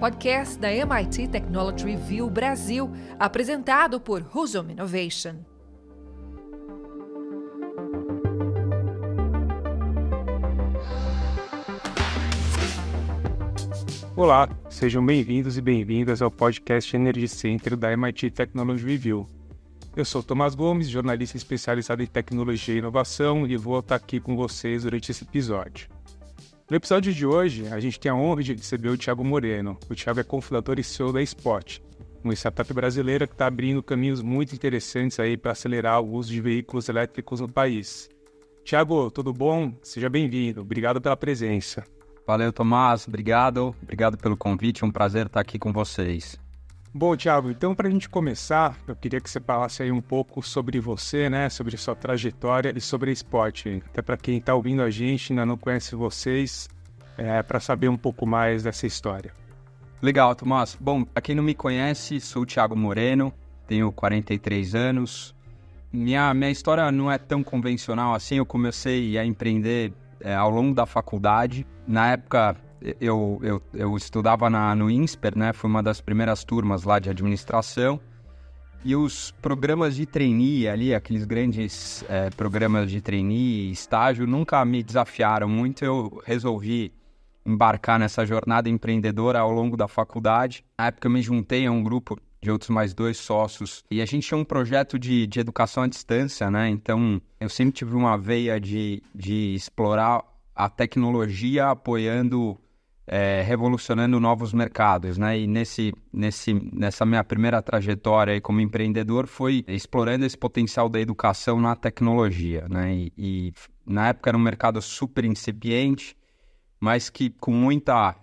podcast da MIT Technology Review Brasil, apresentado por Husum Innovation. Olá, sejam bem-vindos e bem-vindas ao podcast Energy Center da MIT Technology Review. Eu sou Tomás Gomes, jornalista especializado em tecnologia e inovação, e vou estar aqui com vocês durante esse episódio. No episódio de hoje, a gente tem a honra de receber o Thiago Moreno. O Thiago é cofundador e CEO da Spot, uma startup brasileira que está abrindo caminhos muito interessantes aí para acelerar o uso de veículos elétricos no país. Thiago, tudo bom? Seja bem-vindo. Obrigado pela presença. Valeu, Tomás. Obrigado pelo convite. É um prazer estar aqui com vocês. Bom, Thiago, então para a gente começar, eu queria que você falasse aí um pouco sobre você, né, sobre sua trajetória e sobre a Spot. Até para quem está ouvindo a gente, ainda não conhece vocês, para saber um pouco mais dessa história. Legal, Tomás. Bom, para quem não me conhece, sou o Thiago Moreno, tenho 43 anos. Minha história não é tão convencional assim, eu comecei a empreender ao longo da faculdade. Na época, eu estudava no INSPER, né? Fui uma das primeiras turmas lá de administração. E os programas de trainee ali, aqueles grandes programas de trainee e estágio, nunca me desafiaram muito. Eu resolvi embarcar nessa jornada empreendedora ao longo da faculdade. Na época eu me juntei a um grupo de outros mais 2 sócios. E a gente tinha um projeto de educação à distância, né? Então, eu sempre tive uma veia de explorar a tecnologia apoiando, revolucionando novos mercados, né? E nessa minha primeira trajetória aí como empreendedor foi explorando esse potencial da educação na tecnologia, né? E na época era um mercado super incipiente, mas que com muita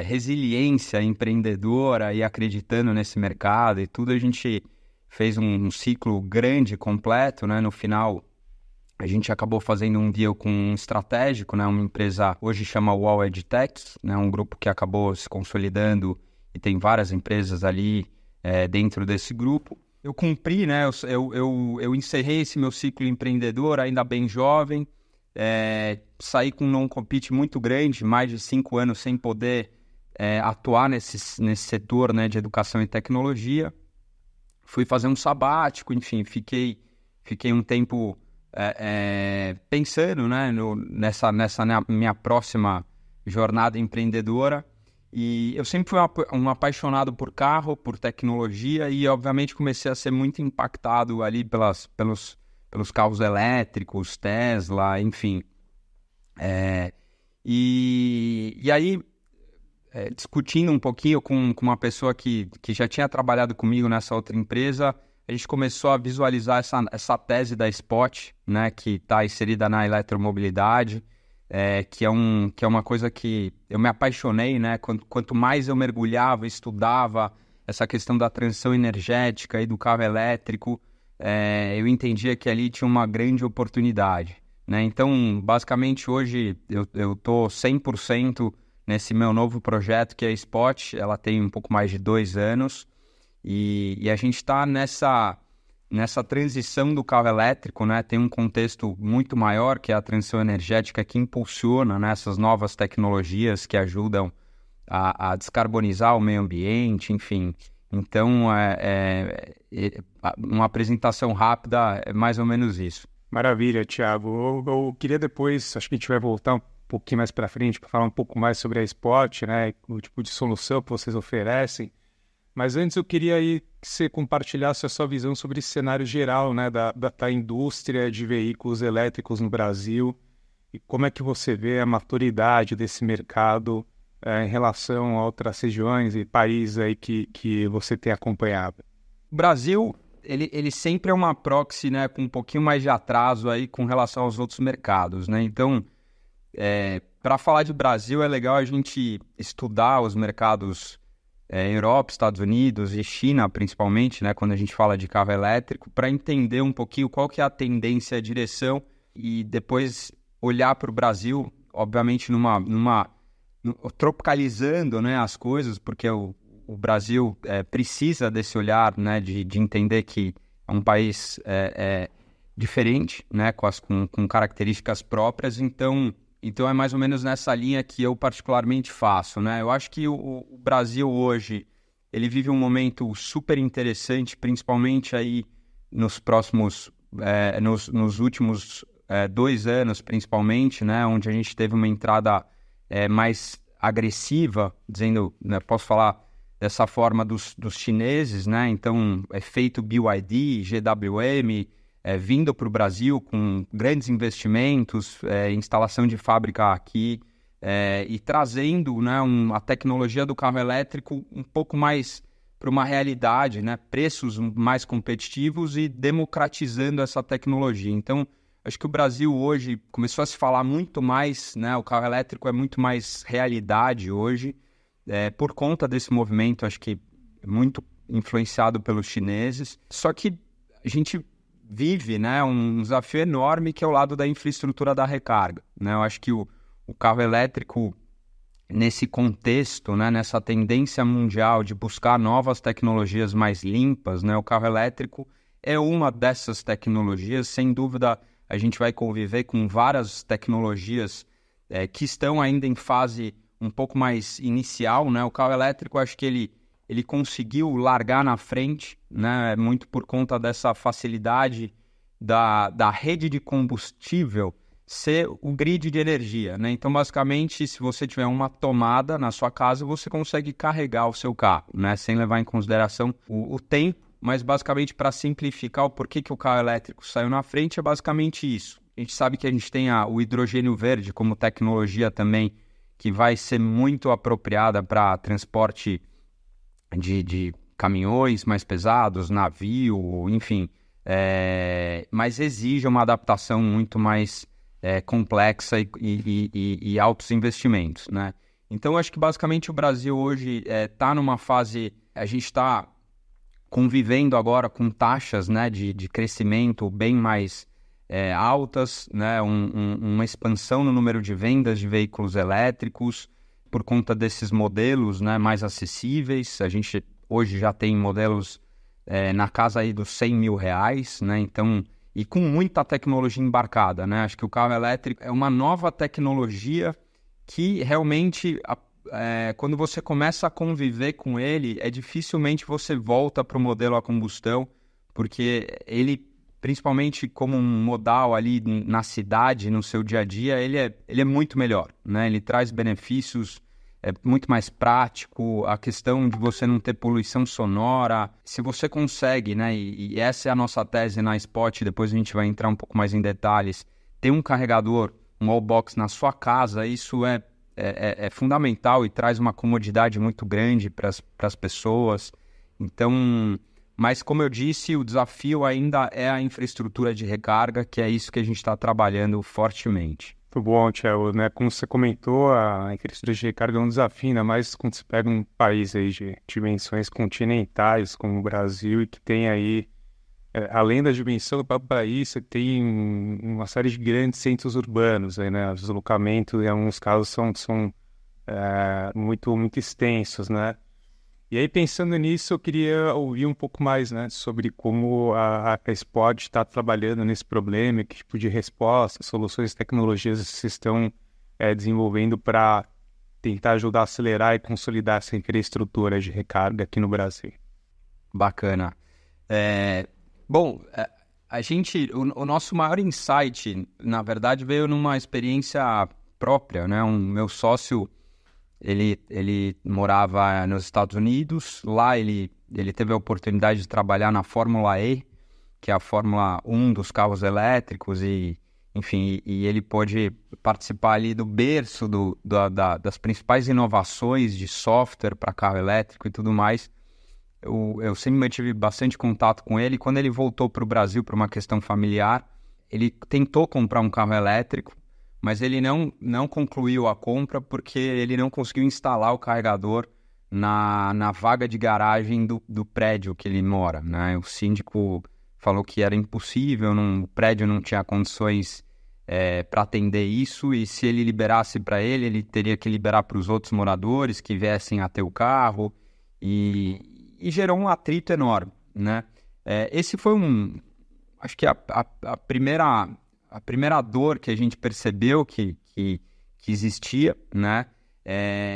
resiliência empreendedora e acreditando nesse mercado e tudo, a gente fez um ciclo grande, completo, né? No final, a gente acabou fazendo um deal com um estratégico, né? Uma empresa hoje chama UOL EdTech, né? Um grupo que acabou se consolidando e tem várias empresas ali dentro desse grupo. Eu cumpri, né? Eu encerrei esse meu ciclo empreendedor ainda bem jovem. Saí com um non-compete muito grande, mais de 5 anos sem poder atuar nesse setor, né, de educação e tecnologia. Fui fazer um sabático, enfim, fiquei um tempo pensando, né, nessa minha próxima jornada empreendedora. E eu sempre fui um apaixonado por carro, por tecnologia e, obviamente, comecei a ser muito impactado ali pelos carros elétricos, Tesla, enfim. E aí, discutindo um pouquinho com uma pessoa que já tinha trabalhado comigo nessa outra empresa, a gente começou a visualizar essa tese da Spot, né, que está inserida na eletromobilidade, que é uma coisa que eu me apaixonei, né? Quanto mais eu mergulhava, estudava essa questão da transição energética e do carro elétrico, eu entendia que ali tinha uma grande oportunidade, né? Então, basicamente, hoje eu estou 100% nesse meu novo projeto, que é a Spot. Ela tem um pouco mais de 2 anos e a gente está nessa transição do carro elétrico, né? Tem um contexto muito maior, que é a transição energética, que impulsiona, né, essas novas tecnologias que ajudam a descarbonizar o meio ambiente, enfim. Então, uma apresentação rápida é mais ou menos isso. Maravilha, Thiago. Eu queria depois, acho que a gente vai voltar um pouquinho mais para frente para falar um pouco mais sobre a Spot, né, o tipo de solução que vocês oferecem. Mas antes eu queria aí que você compartilhasse a sua visão sobre esse cenário geral, né, da indústria de veículos elétricos no Brasil e como é que você vê a maturidade desse mercado em relação a outras regiões e países aí que você tem acompanhado. O Brasil, ele sempre é uma proxy, né, com um pouquinho mais de atraso aí com relação aos outros mercados, né? Então, para falar de Brasil, é legal a gente estudar os mercados Europa, Estados Unidos e China, principalmente, né, quando a gente fala de carro elétrico, para entender um pouquinho qual que é a tendência, a direção, e depois olhar para o Brasil, obviamente tropicalizando, né, as coisas, porque o Brasil precisa desse olhar, né, de entender que é um país diferente, né, com características próprias. Então, Então é mais ou menos nessa linha que eu particularmente faço, né? Eu acho que o Brasil hoje, ele vive um momento super interessante, principalmente aí nos próximos, nos últimos 2 anos, principalmente, né? Onde a gente teve uma entrada mais agressiva, dizendo, né, posso falar dessa forma dos chineses, né? Então é feito BYD, GWM, vindo para o Brasil com grandes investimentos, instalação de fábrica aqui, e trazendo, né, a tecnologia do carro elétrico um pouco mais para uma realidade, né, preços mais competitivos e democratizando essa tecnologia. Então, acho que o Brasil hoje começou a se falar muito mais, né, o carro elétrico é muito mais realidade hoje, por conta desse movimento, acho que muito influenciado pelos chineses. Só que a gente vive, né, um desafio enorme que é o lado da infraestrutura da recarga, né? Eu acho que o carro elétrico, nesse contexto, né, nessa tendência mundial de buscar novas tecnologias mais limpas, né, o carro elétrico é uma dessas tecnologias. Sem dúvida, a gente vai conviver com várias tecnologias que estão ainda em fase um pouco mais inicial, né? O carro elétrico, acho que ele conseguiu largar na frente, né, muito por conta dessa facilidade da rede de combustível ser o grid de energia, né? Então, basicamente, se você tiver uma tomada na sua casa, você consegue carregar o seu carro, né, sem levar em consideração o tempo, mas basicamente para simplificar o porquê que o carro elétrico saiu na frente, é basicamente isso. A gente sabe que a gente tem o hidrogênio verde como tecnologia também, que vai ser muito apropriada para transporte de caminhões mais pesados, navio, enfim, mas exige uma adaptação muito mais complexa e altos investimentos, né? Então, acho que basicamente o Brasil hoje está numa fase, a gente está convivendo agora com taxas, né, de crescimento bem mais altas, né, uma expansão no número de vendas de veículos elétricos por conta desses modelos, né, mais acessíveis. A gente hoje já tem modelos na casa aí dos R$100 mil, né? Então, e com muita tecnologia embarcada, né? Acho que o carro elétrico é uma nova tecnologia que realmente, quando você começa a conviver com ele, dificilmente você volta para o modelo a combustão, porque ele, principalmente como um modal ali na cidade, no seu dia a dia, ele é muito melhor, né? Ele traz benefícios, é muito mais prático, a questão de você não ter poluição sonora. Se você consegue, né, e essa é a nossa tese na Spot, depois a gente vai entrar um pouco mais em detalhes, ter um carregador, um wallbox na sua casa, isso é fundamental e traz uma comodidade muito grande para as pessoas. Então, mas como eu disse, o desafio ainda é a infraestrutura de recarga, que é isso que a gente está trabalhando fortemente. Muito bom, Thiago, né? Como você comentou, a infraestrutura de recarga é um desafio, ainda mais quando você pega um país aí de dimensões continentais como o Brasil e que tem aí, além da dimensão do próprio país, você tem uma série de grandes centros urbanos aí, né? Os deslocamentos, em alguns casos, são muito, muito extensos, né? E aí, pensando nisso, eu queria ouvir um pouco mais, né, sobre como a Spot está trabalhando nesse problema, que tipo de respostas, soluções, tecnologias vocês estão desenvolvendo para tentar ajudar a acelerar e consolidar essa infraestrutura de recarga aqui no Brasil. Bacana. Bom, o nosso maior insight, na verdade, veio numa experiência própria, né? Meu sócio, ele morava nos Estados Unidos. Lá ele teve a oportunidade de trabalhar na Fórmula E, que é a Fórmula 1 dos carros elétricos, e enfim, e ele pôde participar ali do berço das principais inovações de software para carro elétrico e tudo mais. Eu sempre mantive bastante contato com ele. Quando ele voltou para o Brasil por uma questão familiar, ele tentou comprar um carro elétrico, mas ele não concluiu a compra porque ele não conseguiu instalar o carregador na vaga de garagem do prédio que ele mora, né? O síndico falou que era impossível, o prédio não tinha condições para atender isso, e se ele liberasse para ele teria que liberar para os outros moradores que viessem a ter o carro, e gerou um atrito enorme, né? Esse foi acho que a primeira dor que a gente percebeu que que existia, né?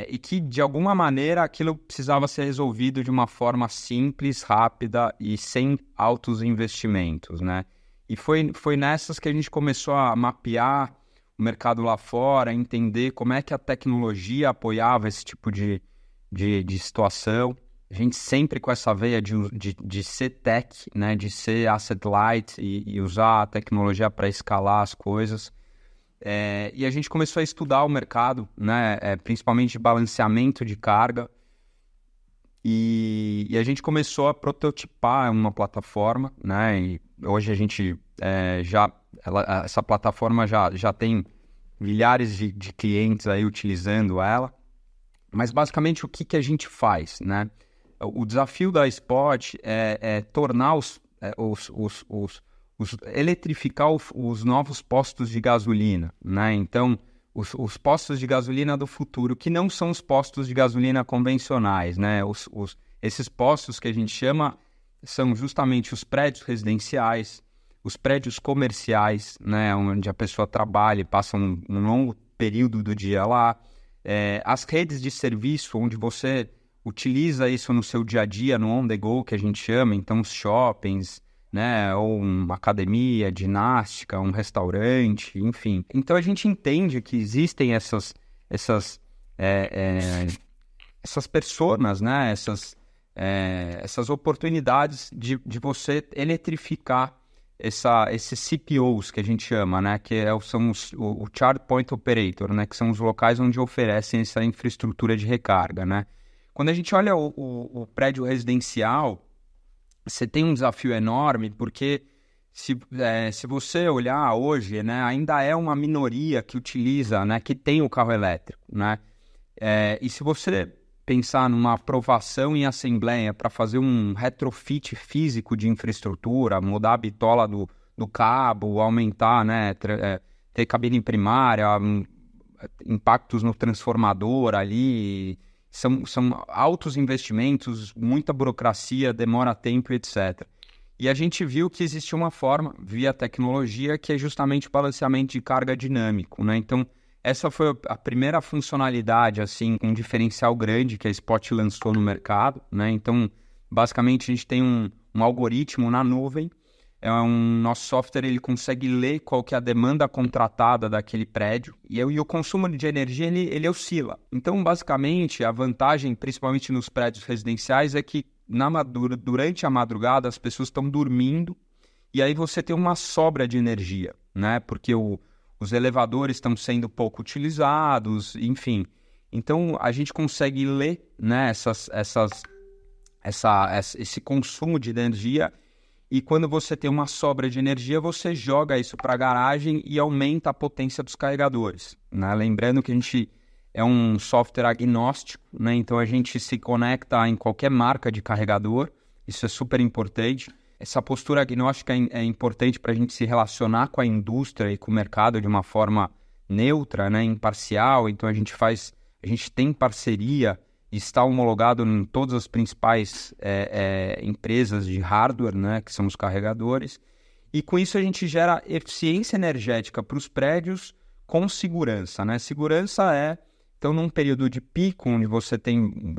E que, de alguma maneira, aquilo precisava ser resolvido de uma forma simples, rápida e sem altos investimentos, né? E foi nessas que a gente começou a mapear o mercado lá fora, entender como é que a tecnologia apoiava esse tipo de situação. A gente sempre com essa veia de ser tech, né? De ser asset light e usar a tecnologia para escalar as coisas. E a gente começou a estudar o mercado, né? Principalmente de balanceamento de carga. E a gente começou a prototipar uma plataforma, né? E hoje a gente essa plataforma já tem milhares de clientes aí utilizando ela. Mas basicamente o que a gente faz, né? O desafio da Spot é tornar eletrificar os novos postos de gasolina, né? Então, os postos de gasolina do futuro, que não são os postos de gasolina convencionais, né? Esses postos que a gente chama são justamente os prédios residenciais, os prédios comerciais, né? Onde a pessoa trabalha e passa um longo período do dia lá. As redes de serviço, onde você utiliza isso no seu dia a dia, no on the go, que a gente chama, então os shoppings, né, ou uma academia, ginástica, um restaurante, enfim. Então a gente entende que existem essas personas, né, essas oportunidades de você eletrificar esses CPOs que a gente chama, né, que são o Charge Point Operator, né, que são os locais onde oferecem essa infraestrutura de recarga, né. Quando a gente olha o prédio residencial, você tem um desafio enorme, porque se você olhar hoje, né, ainda é uma minoria que utiliza, né, que tem o carro elétrico, né, e se você pensar numa aprovação em assembleia para fazer um retrofit físico de infraestrutura, mudar a bitola do cabo, aumentar, né, ter cabine primária, impactos no transformador ali, são altos investimentos, muita burocracia, demora tempo, etc. E a gente viu que existia uma forma, via tecnologia, que é justamente o balanceamento de carga dinâmico, né? Então, essa foi a primeira funcionalidade, assim, um diferencial grande que a Spot lançou no mercado, né? Então, basicamente, a gente tem um algoritmo na nuvem. Nosso software ele consegue ler qual que é a demanda contratada daquele prédio e o consumo de energia ele oscila. Então, basicamente, a vantagem, principalmente nos prédios residenciais, é que durante a madrugada as pessoas estão dormindo e aí você tem uma sobra de energia, né? Porque os elevadores estão sendo pouco utilizados, enfim. Então, a gente consegue ler, né, esse consumo de energia. E quando você tem uma sobra de energia, você joga isso para a garagem e aumenta a potência dos carregadores, né? Lembrando que a gente é um software agnóstico, né? Então a gente se conecta em qualquer marca de carregador, isso é super importante. Essa postura agnóstica é importante para a gente se relacionar com a indústria e com o mercado de uma forma neutra, né? Imparcial. Então a gente tem parceria, está homologado em todas as principais empresas de hardware, né, que são os carregadores, e com isso a gente gera eficiência energética para os prédios com segurança, né? Segurança então, num período de pico, onde você tem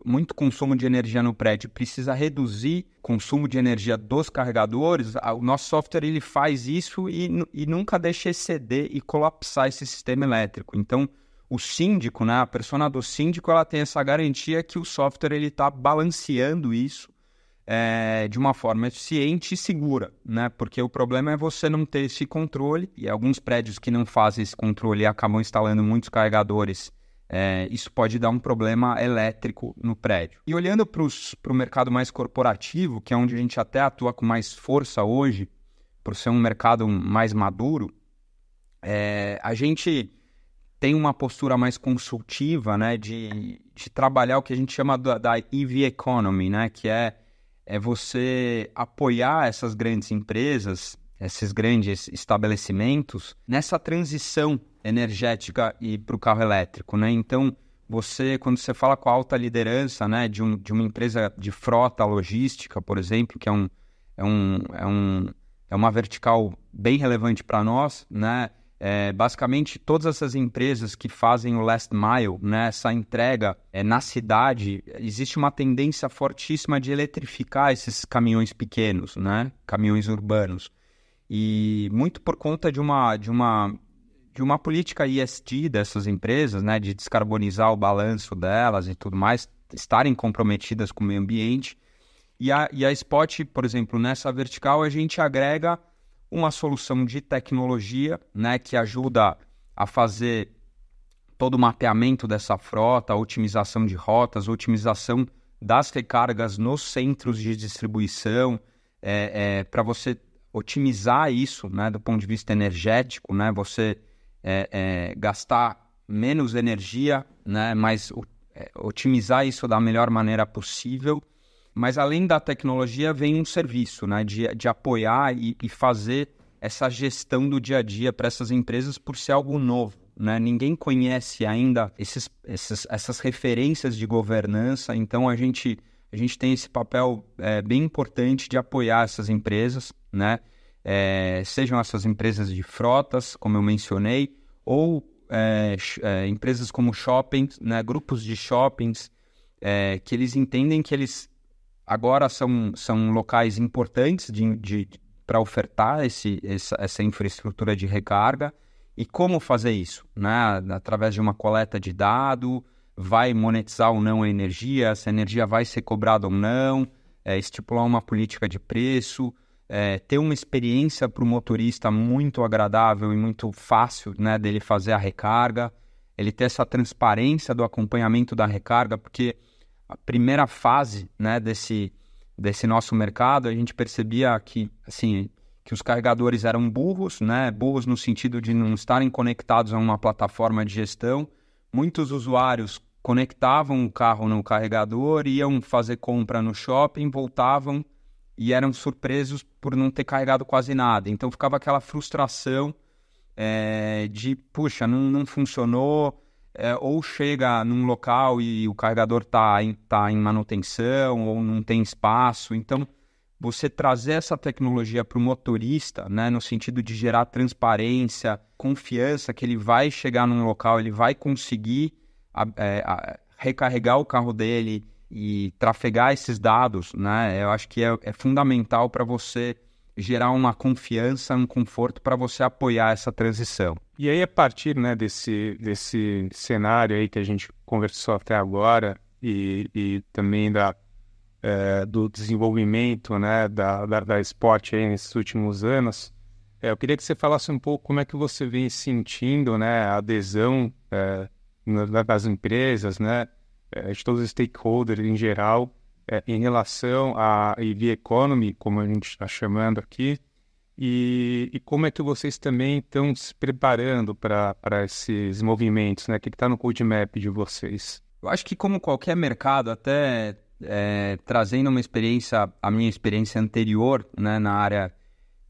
muito consumo de energia no prédio, precisa reduzir o consumo de energia dos carregadores, o nosso software ele faz isso e nunca deixa exceder e colapsar esse sistema elétrico. Então, o síndico, né, a persona do síndico, ela tem essa garantia que o software está balanceando isso de uma forma eficiente e segura, né? Porque o problema é você não ter esse controle, e alguns prédios que não fazem esse controle acabam instalando muitos carregadores, isso pode dar um problema elétrico no prédio. E olhando para o mercado mais corporativo, que é onde a gente até atua com mais força hoje, por ser um mercado mais maduro, a gente tem uma postura mais consultiva, né, de trabalhar o que a gente chama da EV Economy, né, que é você apoiar essas grandes empresas, esses grandes estabelecimentos, nessa transição energética e para o carro elétrico, né? Então, quando você fala com a alta liderança, né, de uma empresa de frota logística, por exemplo, que é uma vertical bem relevante para nós, né? Basicamente, todas essas empresas que fazem o last mile, né, essa entrega na cidade, existe uma tendência fortíssima de eletrificar esses caminhões pequenos, né, caminhões urbanos. E muito por conta de uma política ESG dessas empresas, né, de descarbonizar o balanço delas e tudo mais, estarem comprometidas com o meio ambiente. E a Spot, por exemplo, nessa vertical, a gente agrega uma solução de tecnologia, né, que ajuda a fazer todo o mapeamento dessa frota, a otimização de rotas, a otimização das recargas nos centros de distribuição, para você otimizar isso, né, do ponto de vista energético, né, você gastar menos energia, né, mas otimizar isso da melhor maneira possível. Mas além da tecnologia vem um serviço, né, de apoiar e fazer essa gestão do dia a dia para essas empresas por ser algo novo, né? Ninguém conhece ainda essas referências de governança, então a gente tem esse papel bem importante de apoiar essas empresas, né? Sejam essas empresas de frotas, como eu mencionei, ou empresas como shoppings, né, grupos de shoppings, que eles entendem que eles agora são locais importantes para ofertar essa infraestrutura de recarga. E como fazer isso? Né? Através de uma coleta de dado, vai monetizar ou não a energia, essa energia vai ser cobrada ou não, estipular uma política de preço, ter uma experiência para o motorista muito agradável e muito fácil, né, dele fazer a recarga, ele ter essa transparência do acompanhamento da recarga, porque a primeira fase, né, desse nosso mercado, a gente percebia que os carregadores eram burros, né, burros no sentido de não estarem conectados a uma plataforma de gestão. Muitos usuários conectavam o carro no carregador, iam fazer compra no shopping, voltavam e eram surpresos por não ter carregado quase nada. Então ficava aquela frustração de, puxa, não funcionou, ou chega num local e o carregador tá em manutenção ou não tem espaço. Então, você trazer essa tecnologia para o motorista, né, no sentido de gerar transparência, confiança que ele vai chegar num local, ele vai conseguir recarregar o carro dele e trafegar esses dados, né, eu acho que é fundamental para você gerar uma confiança, um conforto para você apoiar essa transição. E aí, a partir, né, desse cenário aí que a gente conversou até agora e também do desenvolvimento, né, da Spot aí nesses últimos anos, eu queria que você falasse um pouco como é que você vem sentindo, né, a adesão das empresas, né, de todos os stakeholders em geral, em relação à EV Economy, como a gente está chamando aqui, e como é que vocês também estão se preparando para esses movimentos, né? O que está no roadmap de vocês? Eu acho que como qualquer mercado, até trazendo a minha experiência anterior, né, na área,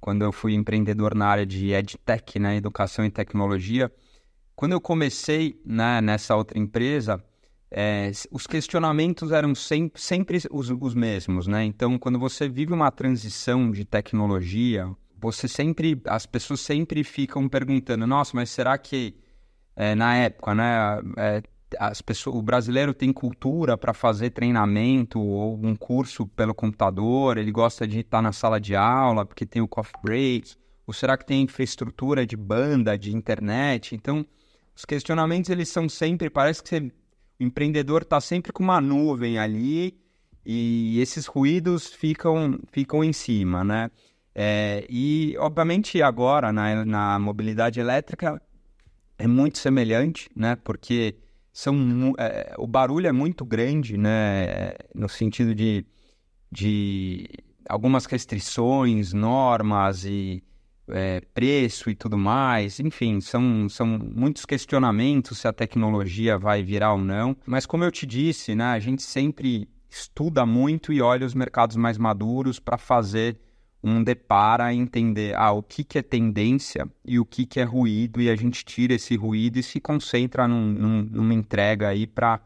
quando eu fui empreendedor na área de EdTech, né, educação e tecnologia, quando eu comecei, né, nessa outra empresa, os questionamentos eram sempre os mesmos, né? Então, quando você vive uma transição de tecnologia, as pessoas sempre ficam perguntando, nossa, mas será que na época, né, o brasileiro tem cultura para fazer treinamento ou um curso pelo computador, ele gosta de estar na sala de aula porque tem o coffee break, ou será que tem infraestrutura de banda, de internet? Então, os questionamentos, eles são sempre, parece que o empreendedor está sempre com uma nuvem ali e esses ruídos ficam em cima, né? E, obviamente, agora, na mobilidade elétrica, é muito semelhante, né? Porque o barulho é muito grande, né? No sentido de algumas restrições, normas e preço e tudo mais. Enfim, são muitos questionamentos se a tecnologia vai virar ou não. Mas, como eu te disse, né? A gente sempre estuda muito e olha os mercados mais maduros para fazer um depara e entender o que é tendência e o que é ruído, e a gente tira esse ruído e se concentra numa entrega aí para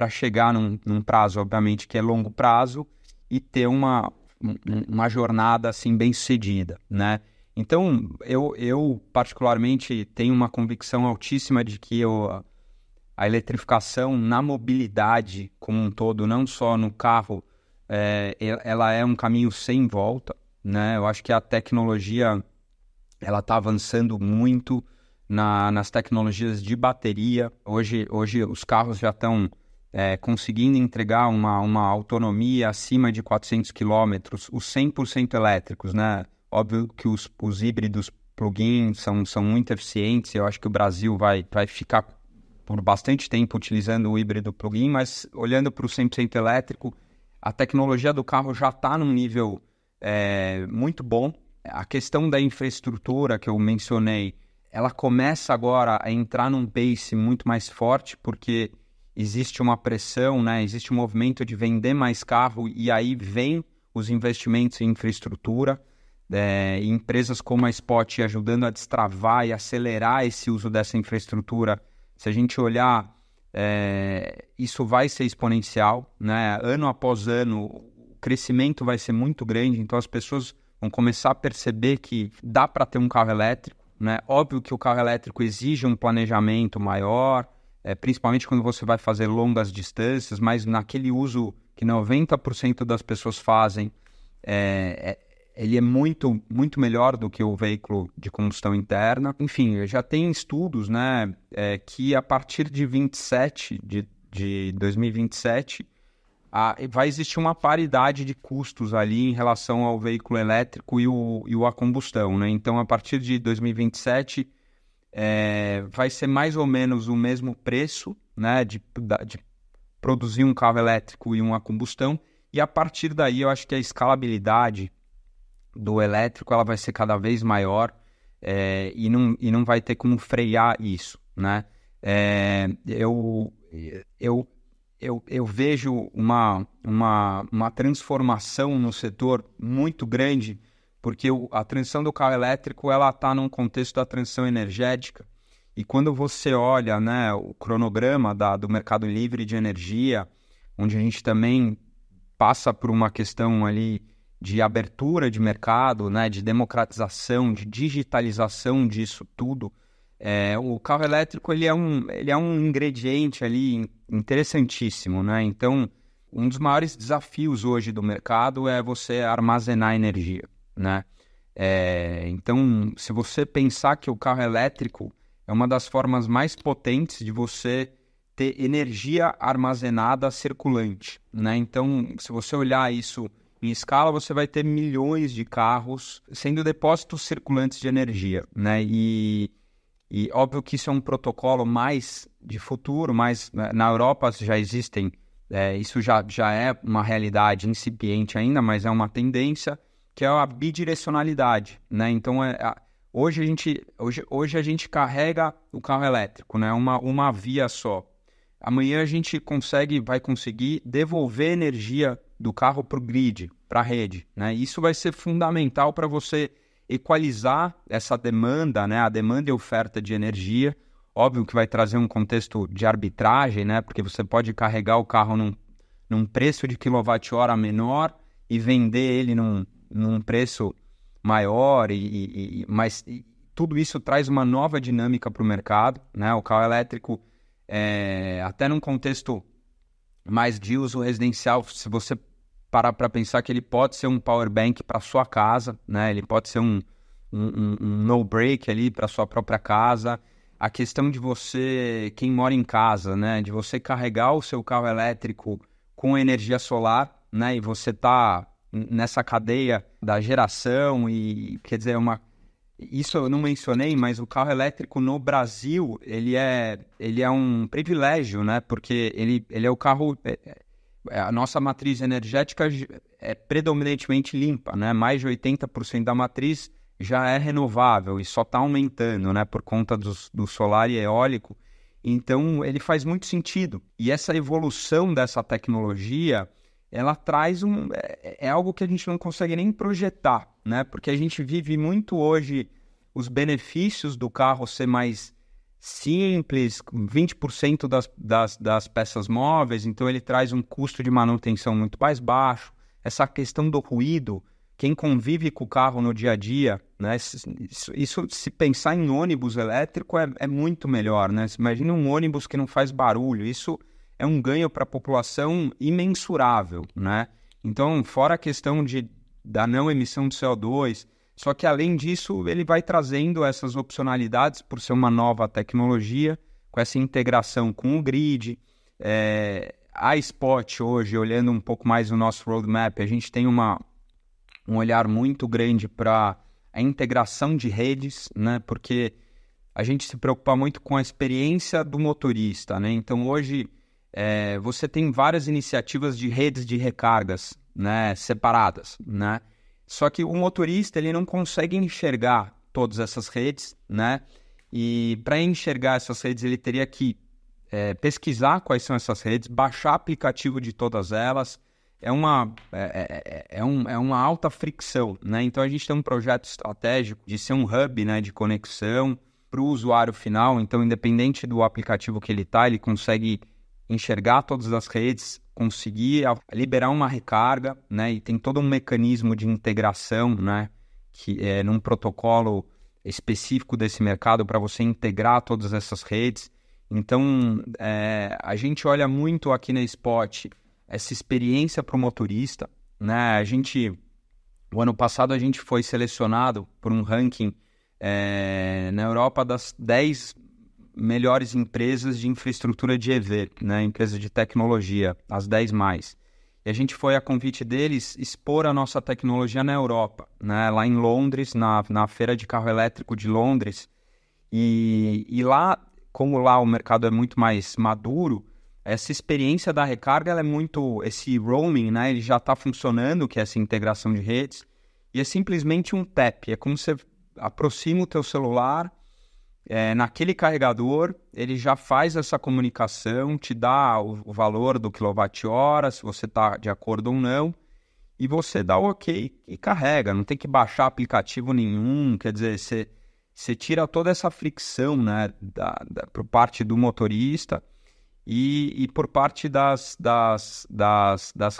chegar num prazo, obviamente, que é longo prazo e ter uma jornada assim bem sucedida, né? Então, eu particularmente tenho uma convicção altíssima de que a eletrificação na mobilidade como um todo, não só no carro, ela é um caminho sem volta, né? Eu acho que a tecnologia ela está avançando muito nas tecnologias de bateria. Hoje os carros já estão conseguindo entregar uma autonomia acima de 400 quilômetros, os 100% elétricos, né? Óbvio que os híbridos plug-in são muito eficientes. Eu acho que o Brasil vai ficar por bastante tempo utilizando o híbrido plug-in, mas olhando para o 100% elétrico, a tecnologia do carro já está num nível muito bom. A questão da infraestrutura que eu mencionei, ela começa agora a entrar num pace muito mais forte, porque existe uma pressão, né? Existe um movimento de vender mais carro e aí vem os investimentos em infraestrutura. E empresas como a Spot ajudando a destravar e acelerar esse uso dessa infraestrutura. Se a gente olhar, isso vai ser exponencial, né? Ano após ano, o crescimento vai ser muito grande, então as pessoas vão começar a perceber que dá para ter um carro elétrico, né? Óbvio que o carro elétrico exige um planejamento maior, principalmente quando você vai fazer longas distâncias, mas naquele uso que 90% das pessoas fazem, ele é muito, muito melhor do que o veículo de combustão interna. Enfim, já tem estudos, né, que a partir de 2027, vai existir uma paridade de custos ali em relação ao veículo elétrico e a combustão, né? Então, a partir de 2027, vai ser mais ou menos o mesmo preço, né, de produzir um carro elétrico e uma combustão. E a partir daí, eu acho que a escalabilidade do elétrico ela vai ser cada vez maior e não vai ter como frear isso, né? Eu vejo uma transformação no setor muito grande, porque a transição do carro elétrico ela está num contexto da transição energética, e quando você olha, né, o cronograma do mercado livre de energia, onde a gente também passa por uma questão ali de abertura de mercado, né, de democratização, de digitalização disso tudo, o carro elétrico ele é um ingrediente ali interessantíssimo, né? Então, um dos maiores desafios hoje do mercado é você armazenar energia, né? Então, se você pensar que o carro elétrico é uma das formas mais potentes de você ter energia armazenada circulante, né? Então, se você olhar isso em escala, você vai ter milhões de carros sendo depósitos circulantes de energia, né? E óbvio que isso é um protocolo mais de futuro, mas na Europa já existem, isso já é uma realidade incipiente ainda, mas é uma tendência, que é a bidirecionalidade, né? Então, hoje a gente carrega o carro elétrico, né? Uma via só. Amanhã a gente vai conseguir devolver energia do carro para o grid, para a rede, né? Isso vai ser fundamental para você equalizar essa demanda, né? A demanda e oferta de energia. Óbvio que vai trazer um contexto de arbitragem, né? Porque você pode carregar o carro num preço de quilowatt-hora menor e vender ele num preço maior, mas tudo isso traz uma nova dinâmica para o mercado, né? O carro elétrico, até num contexto mais de uso residencial, se você parar para pensar que ele pode ser um power bank para sua casa, né? Ele pode ser um no-break ali para sua própria casa. A questão de você, quem mora em casa, né? De você carregar o seu carro elétrico com energia solar, né? E você tá nessa cadeia da geração e, quer dizer, isso eu não mencionei, mas o carro elétrico no Brasil, ele é um privilégio, né? Porque ele é o carro... A nossa matriz energética é predominantemente limpa, né? Mais de 80% da matriz já é renovável e só está aumentando, né? Por conta do solar e eólico. Então, ele faz muito sentido. E essa evolução dessa tecnologia, ela traz algo que a gente não consegue nem projetar, né? Porque a gente vive muito hoje os benefícios do carro ser mais simples, 20% das peças móveis, então ele traz um custo de manutenção muito mais baixo. Essa questão do ruído, quem convive com o carro no dia a dia, né? Isso se pensar em ônibus elétrico é muito melhor, né? Você imagina um ônibus que não faz barulho, isso é um ganho para a população imensurável, né? Então, fora a questão da não emissão de CO2, só que além disso ele vai trazendo essas opcionalidades por ser uma nova tecnologia, com essa integração com o grid. A Spot hoje, olhando um pouco mais o nosso roadmap, a gente tem um olhar muito grande para a integração de redes, né? Porque a gente se preocupa muito com a experiência do motorista, né? Então hoje você tem várias iniciativas de redes de recargas, né? Separadas, né? Só que o motorista ele não consegue enxergar todas essas redes, né? E para enxergar essas redes ele teria que pesquisar quais são essas redes, baixar aplicativo de todas elas. É uma alta fricção, né? Então a gente tem um projeto estratégico de ser um hub, né, de conexão para o usuário final. Então, independente do aplicativo que ele está, ele consegue enxergar todas as redes, conseguir liberar uma recarga, né? E tem todo um mecanismo de integração, né, que é num protocolo específico desse mercado para você integrar todas essas redes. Então, a gente olha muito aqui na Spot essa experiência para o motorista, né? O ano passado a gente foi selecionado por um ranking na Europa das 10 melhores empresas de infraestrutura de EV, né? Empresas de tecnologia, as 10 mais. E a gente foi a convite deles expor a nossa tecnologia na Europa, né? Lá em Londres, na Feira de Carro Elétrico de Londres. E lá, como lá o mercado é muito mais maduro, essa experiência da recarga, ela é muito... Esse roaming, né, ele já está funcionando, que é essa integração de redes, e é simplesmente um tap. É como você aproxima o teu celular, naquele carregador, ele já faz essa comunicação, te dá o valor do quilowatt-hora, se você está de acordo ou não, e você dá o ok e carrega. Não tem que baixar aplicativo nenhum, quer dizer, você tira toda essa fricção, né, por parte do motorista. E por parte das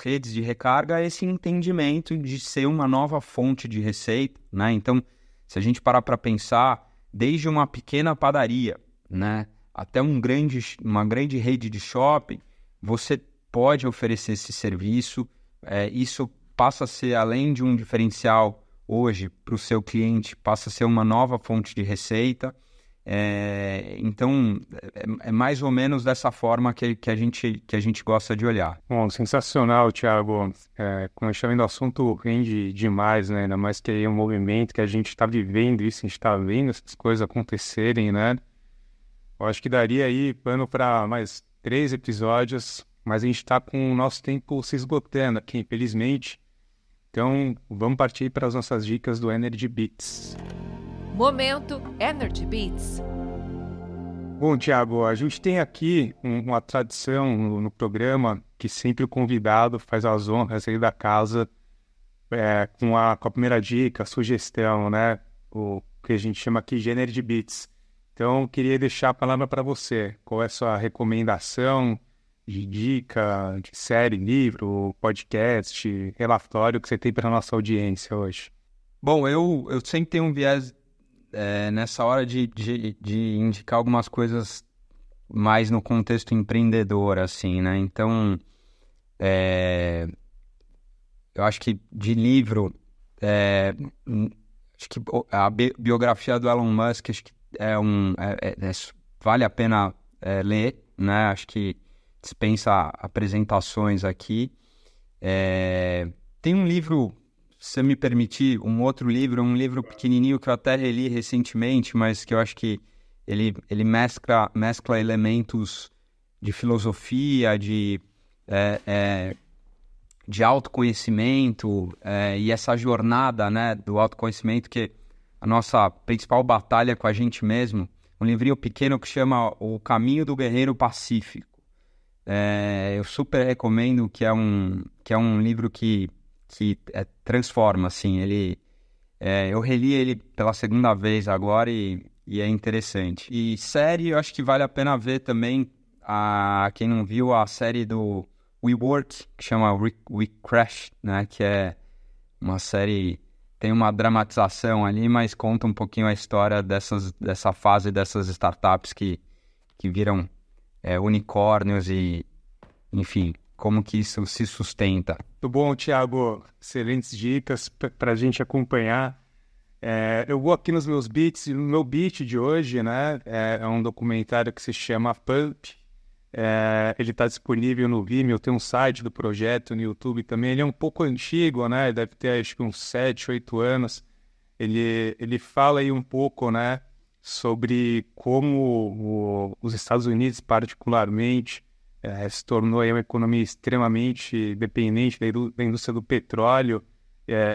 redes de recarga, esse entendimento de ser uma nova fonte de receita, né? Então, se a gente parar para pensar, desde uma pequena padaria, né, até uma grande rede de shopping, você pode oferecer esse serviço. Isso passa a ser, além de um diferencial hoje para o seu cliente, passa a ser uma nova fonte de receita. Então, é mais ou menos dessa forma que a gente gosta de olhar. Bom, sensacional, Thiago. Como a gente está vendo, o assunto rende demais, né? Ainda mais que é um movimento que a gente está vivendo isso, a gente está vendo essas coisas acontecerem, né? Eu acho que daria aí pano para mais 3 episódios, mas a gente está com o nosso tempo se esgotando aqui, infelizmente. Então, vamos partir para as nossas dicas do Energy Beats. Momento Energy Beats. Bom, Thiago, a gente tem aqui uma tradição no programa que sempre o convidado faz as honras aí da casa com a primeira dica, a sugestão, né? O que a gente chama aqui de Energy Beats. Então, queria deixar a palavra para você. Qual é a sua recomendação de dica, de série, livro, podcast, relatório que você tem para a nossa audiência hoje? Bom, eu sempre tenho um viés nessa hora de indicar algumas coisas mais no contexto empreendedor, assim, né? Então, eu acho que de livro, acho que a biografia do Elon Musk, acho que vale a pena ler, né? Acho que dispensa apresentações aqui. Tem um livro, se você me permitir, um outro livro, um livro pequenininho que eu até reli recentemente, mas que eu acho que ele mescla elementos de filosofia, de autoconhecimento, e essa jornada, né, do autoconhecimento, que a nossa principal batalha com a gente mesmo. Um livrinho pequeno que chama O Caminho do Guerreiro Pacífico. Eu super recomendo, que é um livro que transforma, assim. Eu reli ele pela segunda vez agora e é interessante. E série, eu acho que vale a pena ver também, quem não viu, a série do WeWork, que chama We Crash, né? Que é uma série, tem uma dramatização ali, mas conta um pouquinho a história dessa fase dessas startups que viram unicórnios e, enfim, como que isso se sustenta. Muito bom, Thiago. Excelentes dicas para a gente acompanhar. Eu vou aqui nos meus beats. No meu beat de hoje, né, é um documentário que se chama Pump. Ele está disponível no Vimeo, tem um site do projeto no YouTube também. Ele é um pouco antigo, né? Deve ter acho que uns 7, 8 anos. Ele fala aí um pouco, né, sobre como os Estados Unidos, particularmente, se tornou aí uma economia extremamente dependente da indústria do petróleo,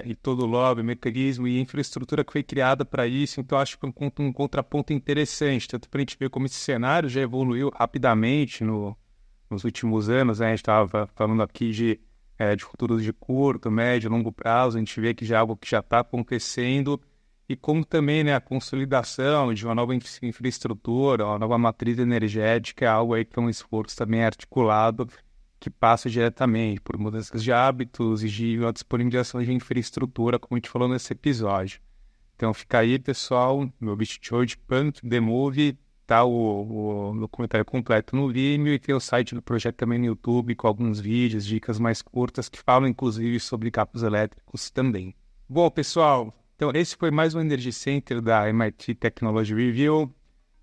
e todo o lobby, mecanismo e infraestrutura que foi criada para isso. Então, acho que um contraponto interessante, tanto para a gente ver como esse cenário já evoluiu rapidamente nos últimos anos, né? A gente estava falando aqui de futuros de curto, médio, longo prazo, a gente vê que já é algo que já está acontecendo, e como também, né, a consolidação de uma nova infraestrutura, uma nova matriz energética é algo aí que é um esforço também articulado, que passa diretamente por mudanças de hábitos e de uma disponibilização de infraestrutura, como a gente falou nesse episódio. Então fica aí, pessoal, meu beat de hoje, Pump, The Movie, tá o documentário completo no Vimeo, e tem o site do projeto também no YouTube, com alguns vídeos, dicas mais curtas, que falam inclusive sobre carros elétricos também. Bom, pessoal, então esse foi mais um Energy Center da MIT Technology Review.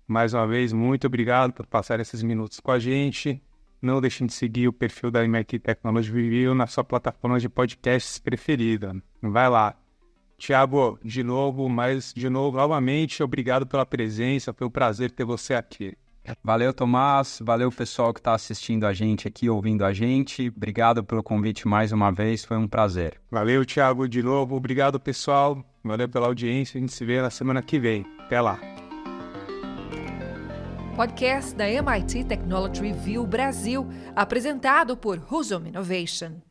Mais uma vez, muito obrigado por passar esses minutos com a gente. Não deixem de seguir o perfil da MIT Technology Review na sua plataforma de podcasts preferida. Vai lá. Thiago, novamente, obrigado pela presença. Foi um prazer ter você aqui. Valeu, Tomás. Valeu, pessoal que está assistindo a gente aqui, ouvindo a gente. Obrigado pelo convite mais uma vez. Foi um prazer. Valeu, Thiago, de novo. Obrigado, pessoal. Valeu pela audiência. A gente se vê na semana que vem. Até lá. Podcast da MIT Technology Review Brasil, apresentado por Husum Innovation.